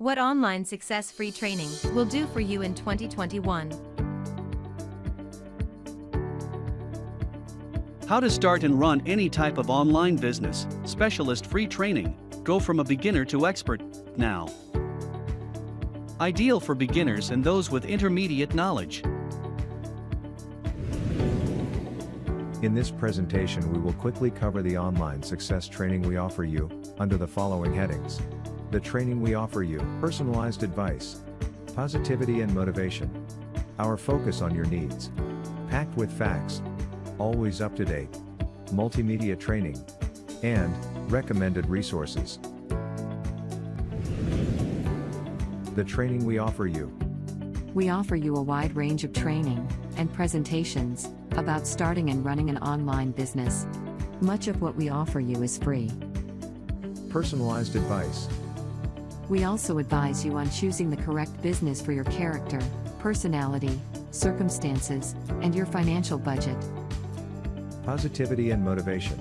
What online success free training will do for you in 2021. How to start and run any type of online business, specialist free training, go from a beginner to expert, now. Ideal for beginners and those with intermediate knowledge. In this presentation we will quickly cover the online success training we offer you, under the following headings. The training we offer you, personalized advice, positivity and motivation. Our focus on your needs. Packed with facts. Always up to date. Multimedia training. And, recommended resources. The training we offer you. We offer you a wide range of training and presentations about starting and running an online business. Much of what we offer you is free. Personalized advice. We also advise you on choosing the correct business for your character, personality, circumstances, and your financial budget. Positivity and motivation.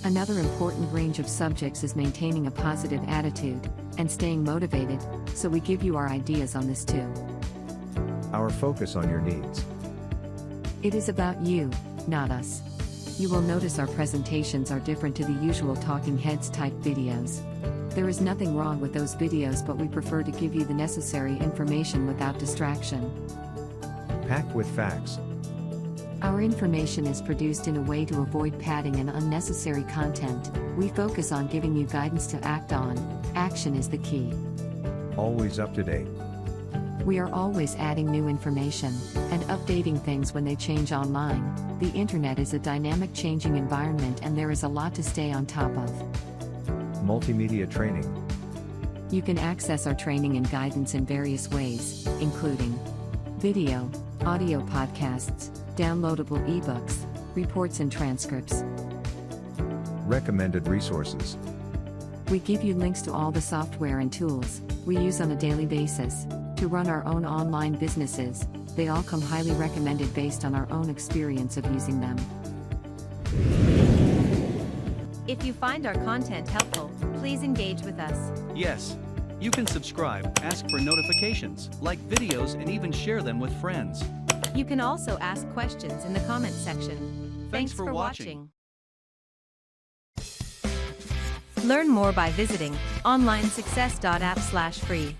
Another important range of subjects is maintaining a positive attitude and staying motivated, so we give you our ideas on this too. Our focus on your needs. It is about you, not us. You will notice our presentations are different to the usual talking heads type videos. There is nothing wrong with those videos, but we prefer to give you the necessary information without distraction. Packed with facts. Our information is produced in a way to avoid padding and unnecessary content. We focus on giving you guidance to act on. Action is the key. Always up to date. We are always adding new information and updating things when they change online. The internet is a dynamic changing environment and there is a lot to stay on top of. Multimedia training. You can access our training and guidance in various ways, including video, audio podcasts, downloadable ebooks, reports and transcripts. Recommended resources. We give you links to all the software and tools we use on a daily basis to run our own online businesses. They all come highly recommended based on our own experience of using them. If you find our content helpful, please engage with us. Yes. You can subscribe, ask for notifications, like videos and even share them with friends. You can also ask questions in the comments section. Thanks for watching. Learn more by visiting ONLINESUCCESS.app/free.